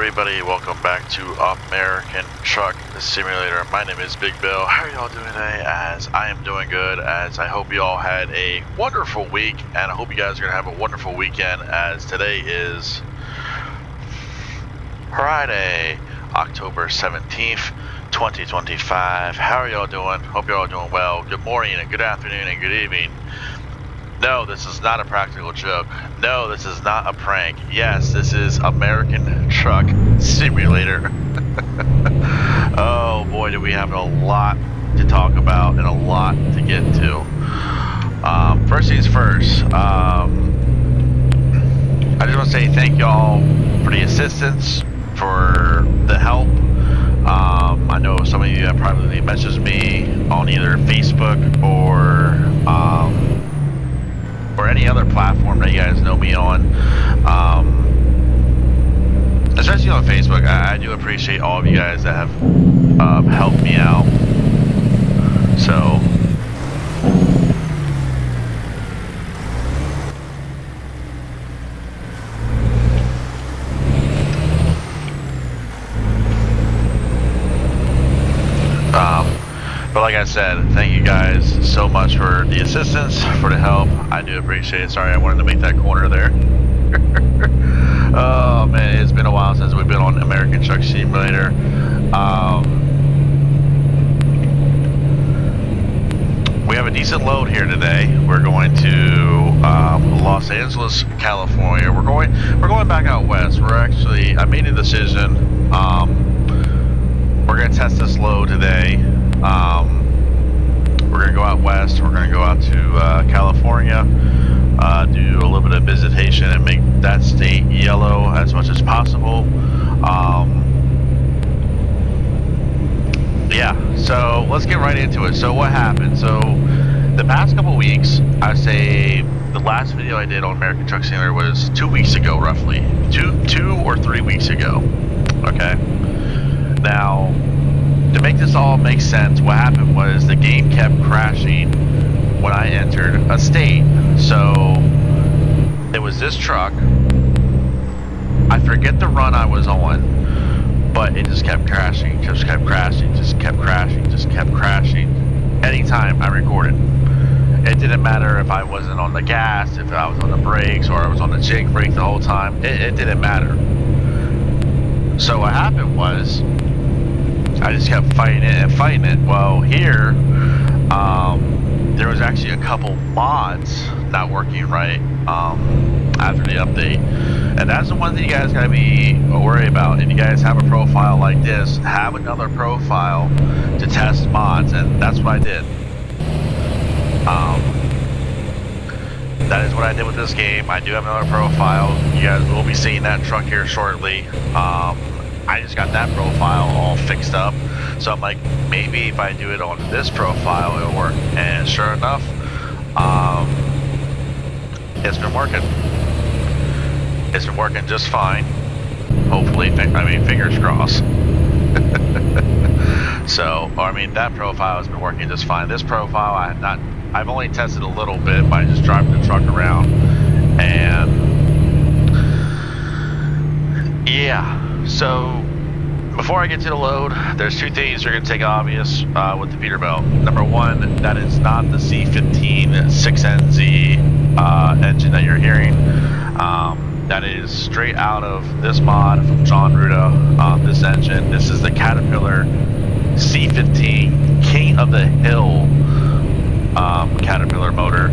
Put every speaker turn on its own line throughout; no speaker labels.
everybody, welcome back to American Truck Simulator. My name is Big Bill. How are y'all doing today? As I am doing good, as I hope you all had a wonderful week, and I hope you guys are going to have a wonderful weekend, as today is Friday, October 17th, 2025. How are y'all doing? Hope you're all doing well. Good morning and good afternoon and good evening. No, this is not a practical joke. No, this is not a prank. Yes, this is American Truck Simulator. Oh boy, do we have a lot to talk about and a lot to get to. First things first, I just want to say thank y'all for the assistance, for the help. I know some of you have privately messaged me on either Facebook or any other platform that you guys know me on, especially on Facebook. I do appreciate all of you guys that have helped me out. So but like I said, thank you guys so much for the assistance, for the help. I do appreciate it. Sorry, I wanted to make that corner there. Oh man, it's been a while since we've been on American Truck Simulator. We have a decent load here today. We're going to Los Angeles, California. We're going back out west. I made a decision. We're gonna test this load today. We're going to go out west, we're going to go out to California, do a little bit of visitation and make that state yellow as much as possible. Yeah, so let's get right into it. So what happened? So the past couple weeks, I say the last video I did on American Truck Simulator was 2 weeks ago, roughly. Two or 3 weeks ago, okay? Now, to make this all make sense, what happened was the game kept crashing when I entered a state. So it was this truck. I forget the run I was on, but it just kept crashing, just kept crashing. Anytime I recorded. It didn't matter if I wasn't on the gas, if I was on the brakes, or I was on the jake brake the whole time. It didn't matter. So what happened was, I just kept fighting it. Well, here, there was actually a couple mods not working right after the update, and that's the one thing you guys gotta be worried about. And you guys have a profile like this, have another profile to test mods, and that's what I did. That is what I did with this game. I do have another profile. You guys will be seeing that truck here shortly. I just got that profile all fixed up, so I'm like, maybe if I do it on this profile, it'll work. And sure enough, it's been working. It's been working just fine. Hopefully, fingers crossed. So, that profile has been working just fine. This profile, I've only tested a little bit by just driving the truck around, and yeah. So, before I get to the load, there's two things you're going to take obvious with the Peterbilt. Number one, that is not the C15-6NZ engine that you're hearing. That is straight out of this mod from John Ruda. This engine, this is the Caterpillar C15 King of the Hill Caterpillar motor.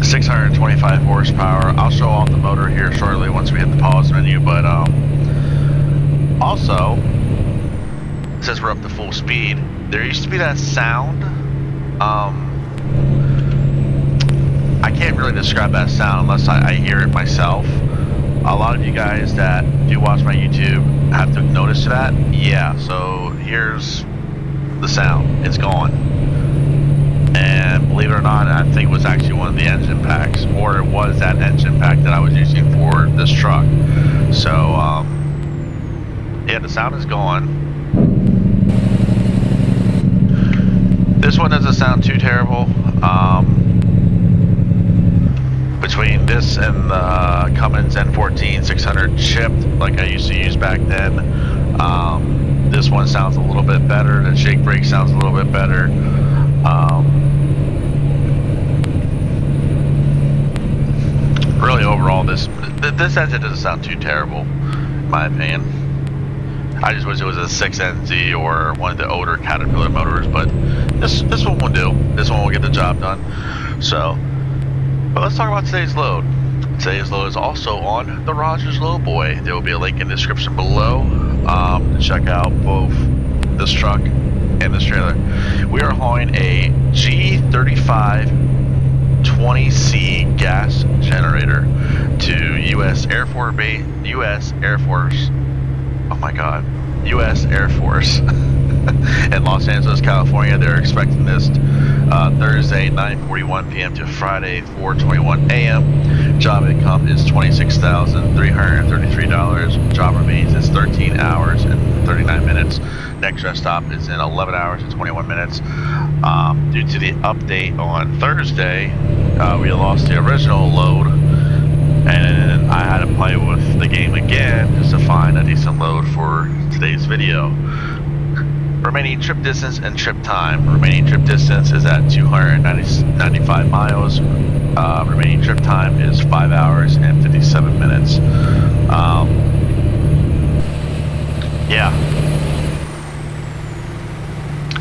625 horsepower. I'll show off the motor here shortly once we hit the pause menu, but also, since we're up to full speed, there used to be that sound. I can't really describe that sound unless I hear it myself. A lot of you guys that do watch my YouTube have to notice that. Yeah, so here's the sound. It's gone. And believe it or not, I think it was actually one of the engine packs, or it was that engine pack that I was using for this truck. So, yeah, the sound is gone. This one doesn't sound too terrible. But between this and the Cummins N14 600 chipped, like I used to use back then, this one sounds a little bit better. The shake brake sounds a little bit better. Really, overall, this engine doesn't sound too terrible, in my opinion. I just wish it was a 6NZ or one of the older Caterpillar motors, but this one will do. This one will get the job done. So, but let's talk about today's load. Today's load is also on the Rogers Lowboy. There will be a link in the description below to check out both this truck and this trailer. We are hauling a G3520C Gas Generator to U.S. Air Force Base, U.S. Air Force. Oh my God, U.S. Air Force in Los Angeles, California. They're expecting this Thursday 9:41 p.m. to Friday 4:21 a.m. Job income is $26,333. Job remains is 13 hours and 39 minutes. Next rest stop is in 11 hours and 21 minutes. Due to the update on Thursday, we lost the original load, and I had to play with the game again just to find a decent load for today's video. Remaining trip distance and trip time. Remaining trip distance is at 295 miles. Remaining trip time is 5 hours and 57 minutes. Yeah.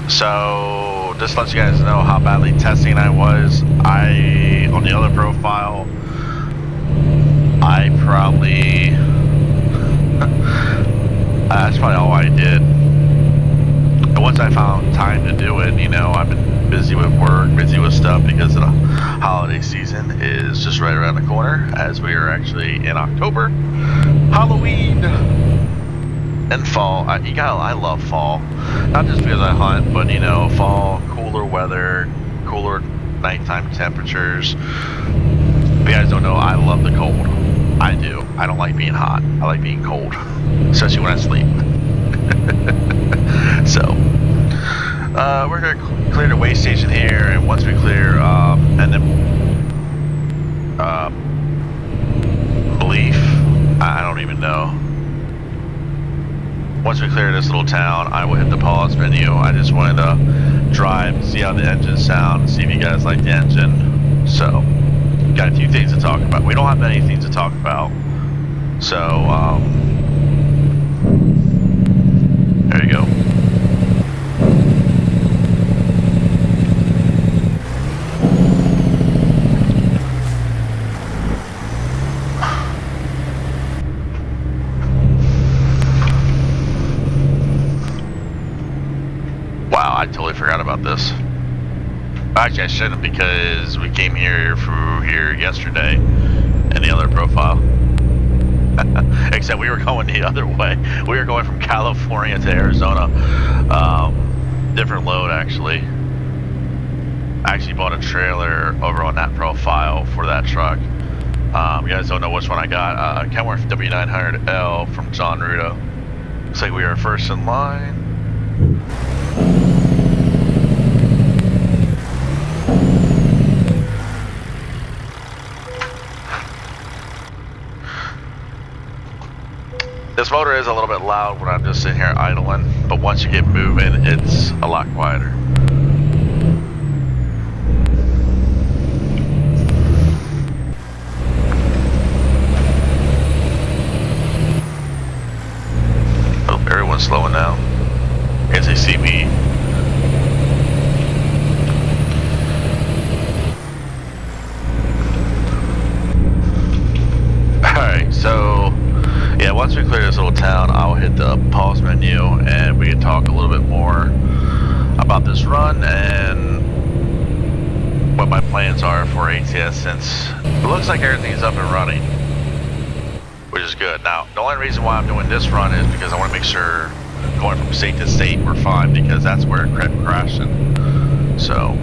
So, just to let you guys know how badly testing I was. On the other profile, I probably, that's probably all I did. And once I found time to do it, you know, I've been busy with work, busy with stuff because the holiday season is just right around the corner, as we are actually in October. Halloween and fall. I love fall. Not just because I hunt, but you know, fall, cooler weather, cooler nighttime temperatures. If you guys don't know, I love the cold. I do. I don't like being hot. I like being cold, especially when I sleep. So, we're going to clear the weigh station here, and once we clear, and then, belief, I don't even know. Once we clear this little town, I will hit the pause menu. I just wanted to drive, see how the engine sounds, see if you guys like the engine. So, got a few things to talk about. We don't have many things to talk about. So, there you go. Wow, I totally forgot about this. Actually, I shouldn't, because we came here through here yesterday in the other profile. Except we were going the other way. We were going from California to Arizona. Different load, actually. I actually bought a trailer over on that profile for that truck. You guys don't know which one I got. Kenworth W900L from John Ruda. Looks like we are first in line. This motor is a little bit loud when I'm just sitting here idling, but once you get moving, it's a lot quieter. Oh, everyone's slowing down. I guess they see me. Alright, so yeah, once we clear this little town, I'll hit the pause menu and we can talk a little bit more about this run and what my plans are for ATS, since it looks like everything's up and running, which is good. Now, the only reason why I'm doing this run is because I want to make sure going from state to state we're fine, because that's where it kept crashing. So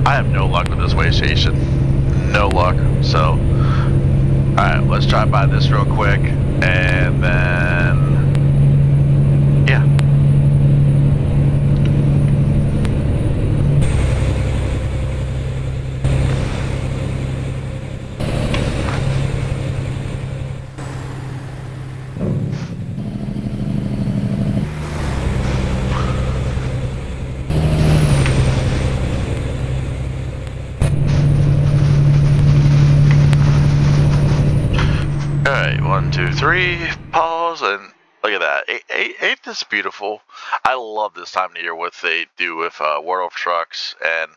I have no luck with this way station. No luck. So, alright, let's drive by this real quick, and then, yeah. Alright, 1, 2, 3, pause, and look at that. Ain't this beautiful? I love this time of year, what they do with World of Trucks and,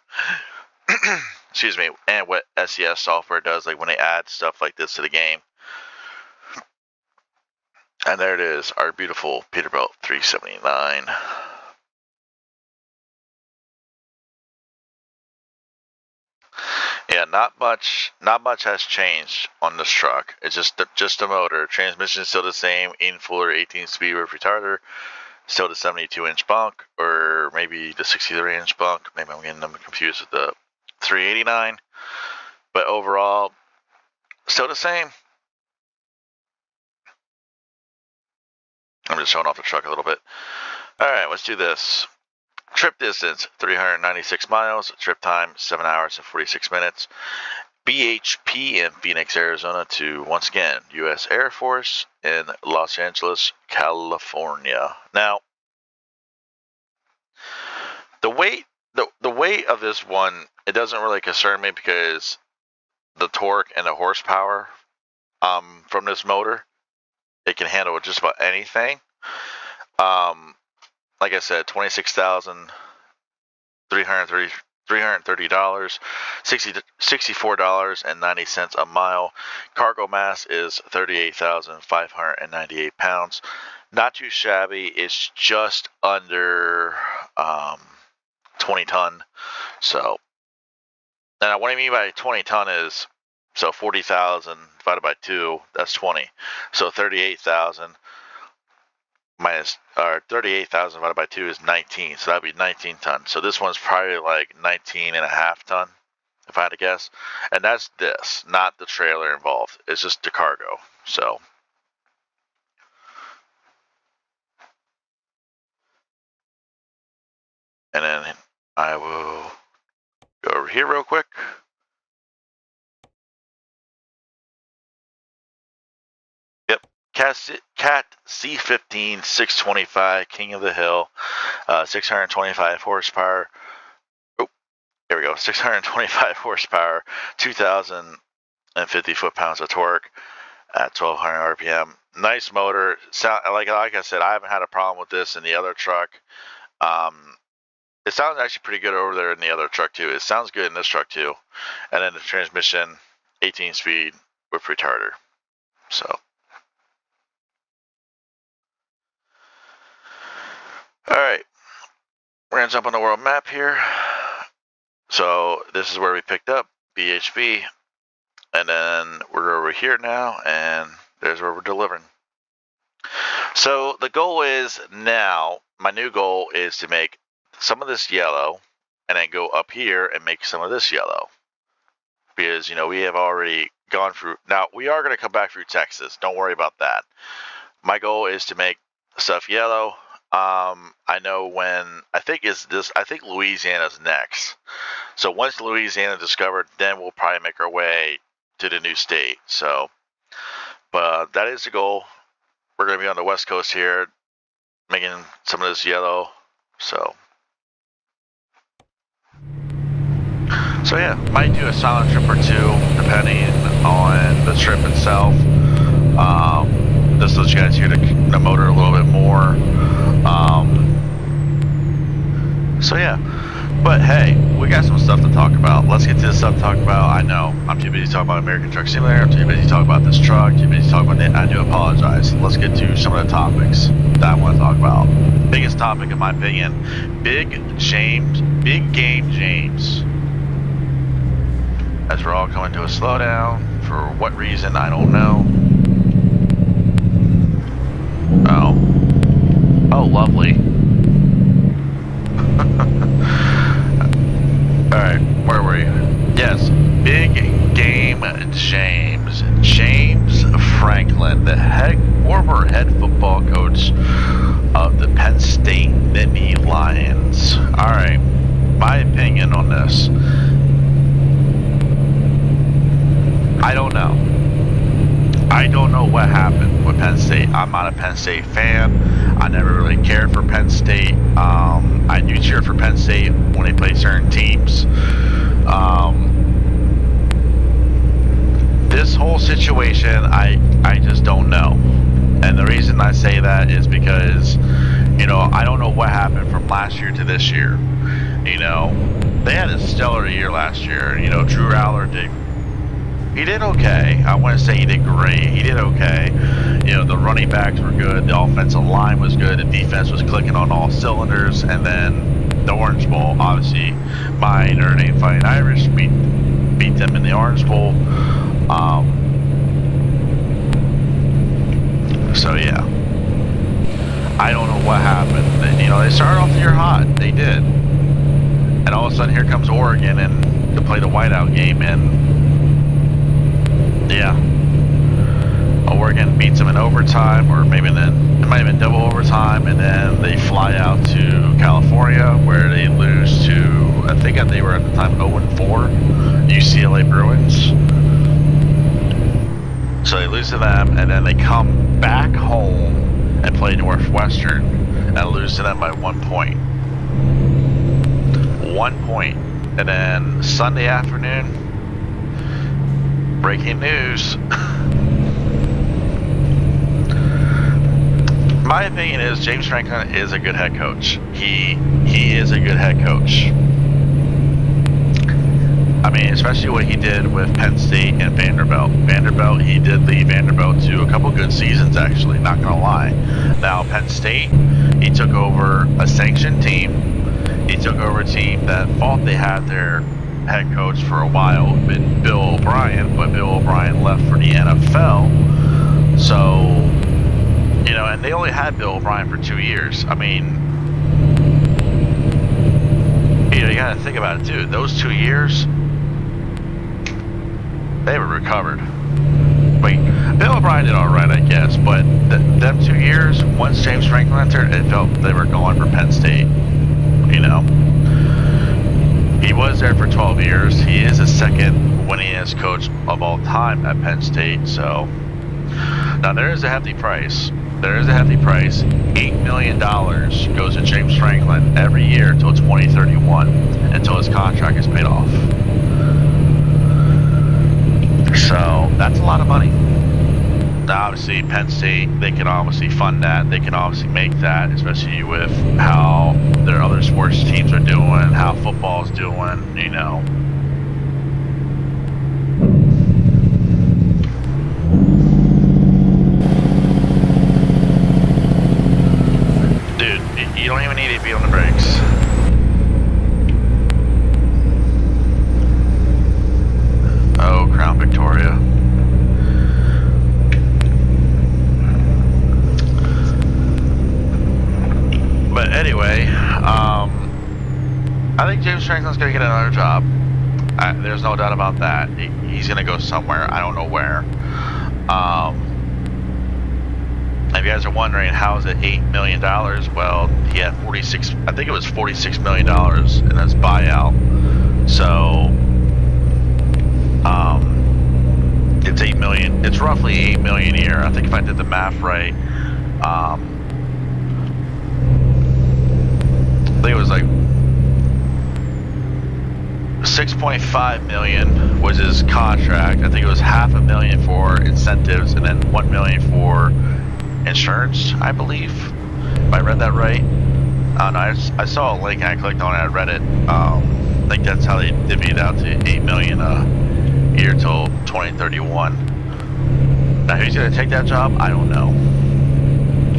excuse me, and what SES software does, like when they add stuff like this to the game. And there it is, our beautiful Peterbilt 379. Yeah, not much has changed on this truck. It's just the motor. Transmission is still the same. In Fuller 18-speed with retarder. Still the 72-inch bunk, or maybe the 63-inch bunk. Maybe I'm getting them confused with the 389. But overall, still the same. I'm just showing off the truck a little bit. All right, let's do this. Trip distance, 396 miles. Trip time, 7 hours and 46 minutes. BHP in Phoenix, Arizona to, once again, U.S. Air Force in Los Angeles, California. Now, the weight of this one, it doesn't really concern me because the torque and the horsepower from this motor, it can handle just about anything. Like I said, $26,330, $64.90 a mile. Cargo mass is 38,598 pounds. Not too shabby. It's just under 20 ton. So, and what I mean by 20 ton is, so 40,000 divided by 2, that's 20. So 38,000 minus, or 38,000 divided by 2 is 19. So that'd be 19 ton. So this one's probably like 19 and a half ton, if I had to guess. And that's this, not the trailer involved. It's just the cargo. So, and then I will go over here real quick. Yep, Cat C15 625 King of the Hill, 625 horsepower. Oh, there we go. 625 horsepower, 2,050 foot-pounds of torque at 1,200 RPM. Nice motor. Sound like I said, I haven't had a problem with this in the other truck. It sounds actually pretty good over there in the other truck too. It sounds good in this truck too. And then the transmission, 18-speed with retarder. So, all right, we're gonna jump on the world map here. So this is where we picked up BHP, and then we're over here now, and there's where we're delivering. So the goal is now, my new goal is to make some of this yellow and then go up here and make some of this yellow, because, you know, we have already gone through. Now we are going to come back through Texas. Don't worry about that. My goal is to make stuff yellow. I know when, I think Louisiana's next. So once Louisiana discovered, then we'll probably make our way to the new state. So, but that is the goal. We're going to be on the West Coast here, making some of this yellow. So yeah, might do a silent trip or two, depending on the trip itself. Just let you guys hear the motor a little bit more. So yeah, but hey, we got some stuff to talk about. Let's get to the stuff to talk about. I know, I'm too busy talking about American Truck Simulator. I'm too busy talking about this truck. Too busy talking about it. I do apologize. Let's get to some of the topics that I want to talk about. Biggest topic, in my opinion, Big Game James. As we're all coming to a slowdown, for what reason, I don't know. Oh, lovely. Alright, where Franklin, the former head football coach of the Penn State Nittany Lions. All right, my opinion on this. I don't know. I don't know what happened with Penn State. I'm not a Penn State fan. I never really cared for Penn State. I do cheer for Penn State when they play certain teams. This whole situation, I just don't know. And the reason I say that is because, you know, I don't know what happened from last year to this year. You know, they had a stellar year last year. You know, Drew Aller he did okay. I wouldn't say he did great. He did okay. You know, the running backs were good. The offensive line was good. The defense was clicking on all cylinders. And then the Orange Bowl, obviously, my Notre Dame Fighting Irish beat them in the Orange Bowl. So yeah, I don't know what happened. You know, they started off the year hot. They did. And all of a sudden, here comes Oregon and to play the whiteout game, and yeah, Oregon beats them in overtime, or maybe then it might have been double overtime, and then they fly out to California where they lose to, I think they were at the time 0-4, UCLA Bruins. So they lose to them, and then they come back home and play Northwestern and lose to them by 1 point. 1 point. And then Sunday afternoon, breaking news. My opinion is James Franklin is a good head coach. He is a good head coach. I mean, especially what he did with Penn State and Vanderbilt. He did lead Vanderbilt to a couple good seasons, actually, not gonna lie. Now, Penn State, he took over a sanctioned team. He took over a team that thought they had their head coach for a while, been Bill O'Brien, but Bill O'Brien left for the NFL. So, you know, and they only had Bill O'Brien for 2 years. I mean, you know, you gotta think about it too. Those 2 years, they were recovered. Wait, Bill O'Brien did all right, I guess, but them 2 years, once James Franklin entered, it felt they were going for Penn State. You know, he was there for 12 years. He is the second winningest coach of all time at Penn State. So now there is a hefty price. There is a hefty price. $8 million goes to James Franklin every year until 2031, until his contract is paid off. So that's a lot of money. Now, obviously, Penn State, they can obviously fund that. They can obviously make that, especially with how their other sports teams are doing, how football's doing, you know. Dude, you don't even need to be on the brakes. Oh, Crown Victoria. But anyway, I think James Franklin's going to get another job. There's no doubt about that. He's going to go somewhere. I don't know where. If you guys are wondering, how is it $8 million? Well, he had I think it was $46 million in his buyout. So, it's $8 million. It's roughly $8 million a year. I think if I did the math right, I think it was like $6.5 million was his contract. I think it was $500,000 for incentives and then $1 million for insurance, I believe. If I read that right. I don't know, I saw a link and I clicked on it, I read it. I think that's how they divvied out to $8 million a year till 2031. Now who's gonna take that job? I don't know.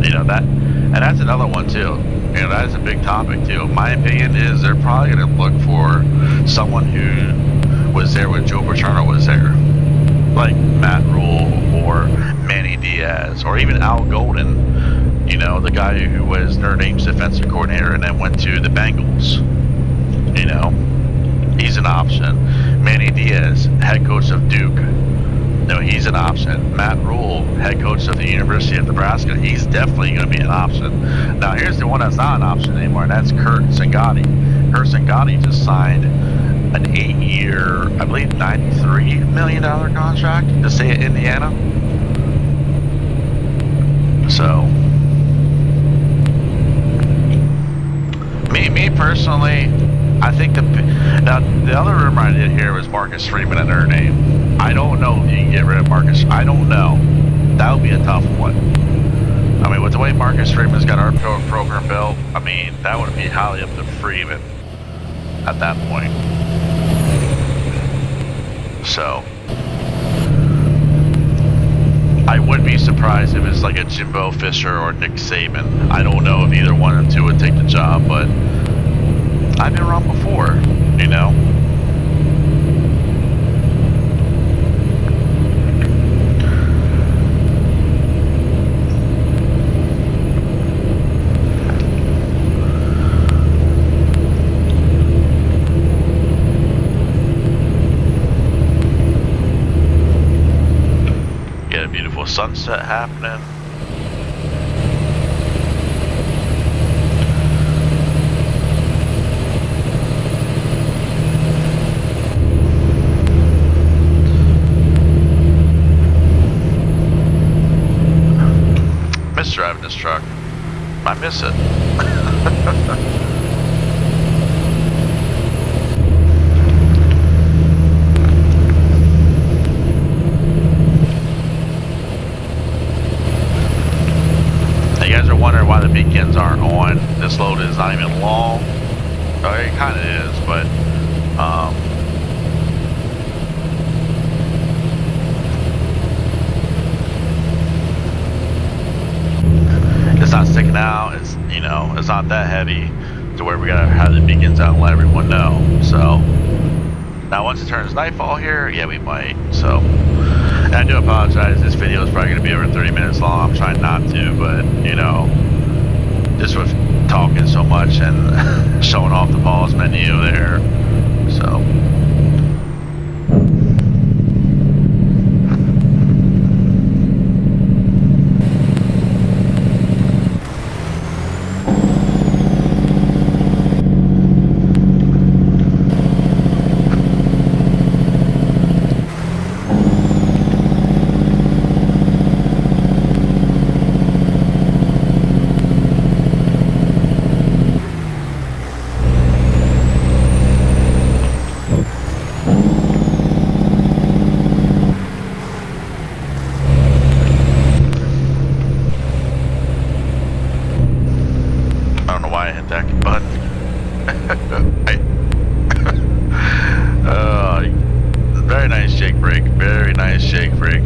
You know that, and that's another one too. You know, that is a big topic too. My opinion is they're probably gonna look for someone who was there when Joe Paterno was there, like Matt Rule or Manny Diaz or even Al Golden. You know, the guy who was Notre Dame's defensive coordinator and then went to the Bengals. You know, he's an option. Manny Diaz, head coach of Duke. No, he's an option. Matt Rule, head coach of the University of Nebraska, he's definitely going to be an option. Now, here's the one that's not an option anymore, and that's Kurt Sangotti. Kurt Sangotti just signed an 8-year, I believe, $93 million contract to stay at Indiana. So, me personally, I think now the other rumor I did hear was Marcus Freeman in Notre Dame. I don't know if you can get rid of Marcus. I don't know. That would be a tough one. I mean, with the way Marcus Freeman's got our program built, I mean, that would be highly up to Freeman at that point. So, I would be surprised if it's like a Jimbo Fisher or Nick Saban. I don't know if either one of the two would take the job, but I've been wrong before, you know? Get a beautiful sunset happening. Driving this truck. I miss it. You guys are wondering why the beacons aren't on. This load is not even long. Oh, it kind of is, but it's not sticking out. It's, you know, it's not that heavy to where we gotta have the beacons out and let everyone know. So now once it turns nightfall here, yeah, we might. So, and I do apologize. This video is probably gonna be over 30 minutes long. I'm trying not to, but you know, just with talking so much and showing off the pause menu there. So. Very nice shake brake. Very nice shake brake.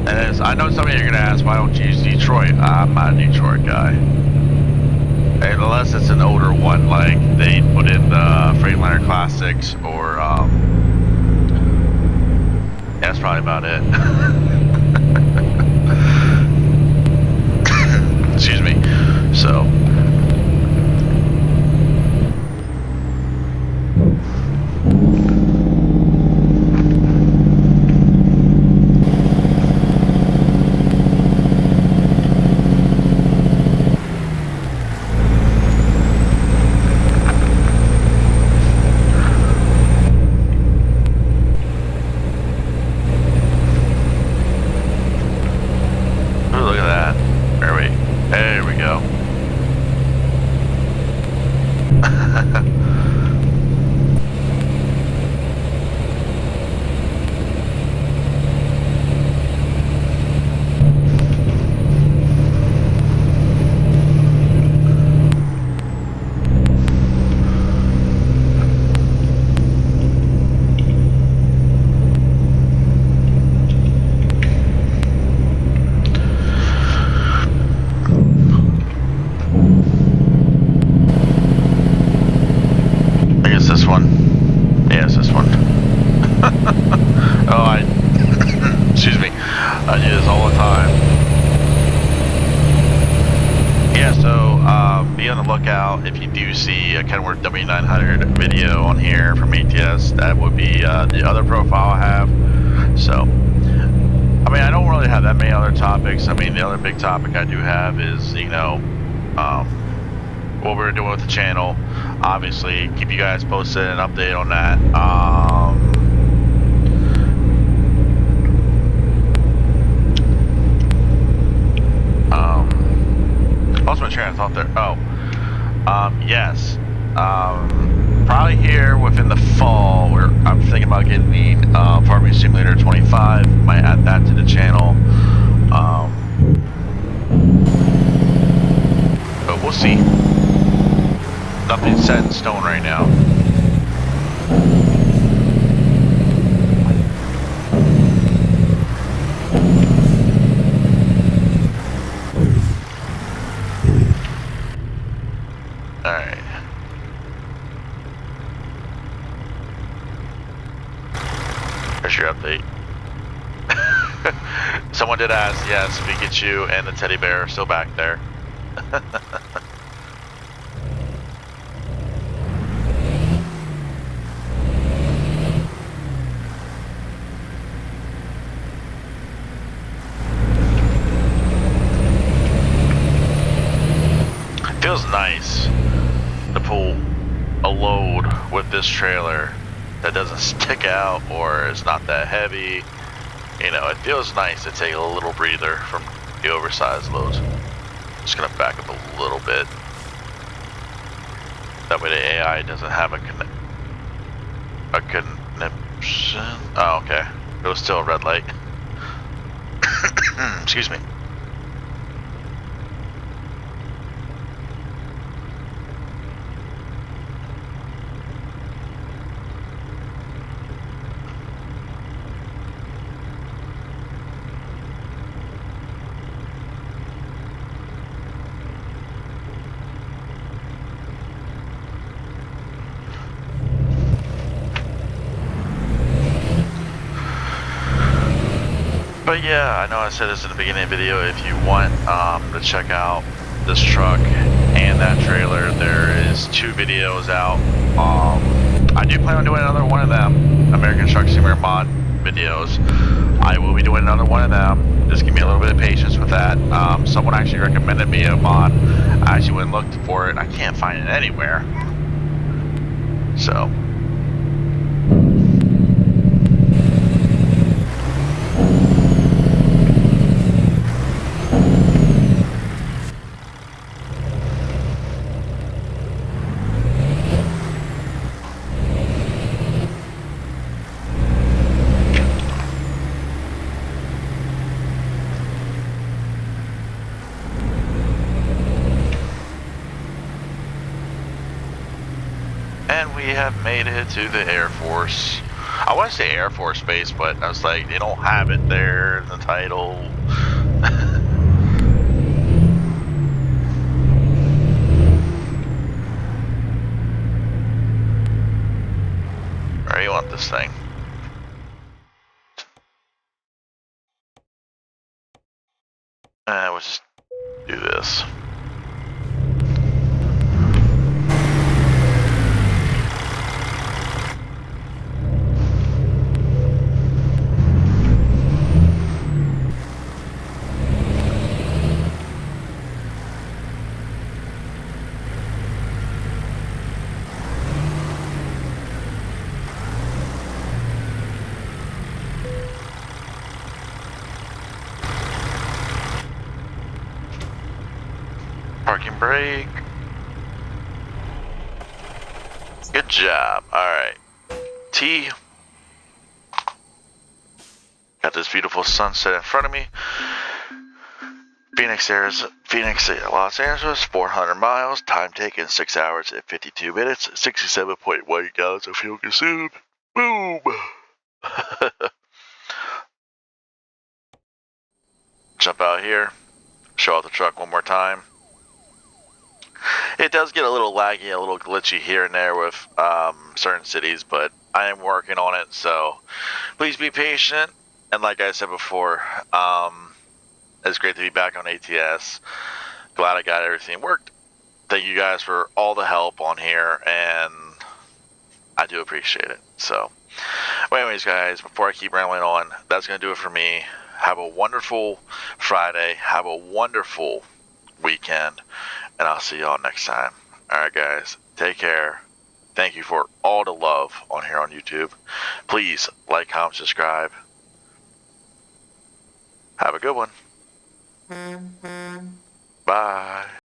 And I know some of you are going to ask, why don't you use Detroit? I'm not a Detroit guy. Unless it's an older one, like they put in the Freightliner Classics or, that's probably about it. Excuse me. So. yeah, so be on the lookout if you do see a Kenworth W900 video on here from ATS. That would be the other profile I have. So, I mean, I don't really have that many other topics. I mean, the other big topic I do have is, you know, what we're doing with the channel. Obviously, keep you guys posted and update on that. Lost my train of thought there. Oh, yes. Probably here within the fall. I'm thinking about getting the Farming Simulator 25. Might add that to the channel. But we'll see. Nothing's set in stone right now. Alright. There's your update. Someone did ask, yes, Pikachu and the teddy bear are still back there. Feels nice to pull a load with this trailer that doesn't stick out or is not that heavy. You know, it feels nice to take a little breather from the oversized loads. Just gonna back up a little bit. That way the AI doesn't have a connection. Oh, okay. It was still a red light. Excuse me. But yeah, I know I said this in the beginning of the video, if you want to check out this truck and that trailer, there is 2 videos out. I do plan on doing another one of them, American Truck Simulator mod videos. I will be doing another one of them. Just give me a little bit of patience with that. Someone actually recommended me a mod. I actually went and looked for it. I can't find it anywhere. So. And we have made it to the Air Force. I want to say Air Force Base, but I was like, they don't have it there in the title. Where do you want this thing? We'll just do this. Parking brake. Good job. Alright. T. Got this beautiful sunset in front of me. Phoenix, Los Angeles, 400 miles. Time taken 6 hours and 52 minutes. 67.1 gallons of fuel consumed. Boom! Jump out here. Show out the truck one more time. It does get a little laggy, a little glitchy here and there with certain cities, but I am working on it, so please be patient. And like I said before, it's great to be back on ATS. glad I got everything worked. Thank you guys for all the help on here, and I do appreciate it. So, well, anyways, guys, before I keep rambling on, that's going to do it for me. Have a wonderful Friday. Have a wonderful weekend, and I'll see y'all next time. All right, guys, take care. Thank you for all the love on here on YouTube. Please like, comment, subscribe. Have a good one. Bye.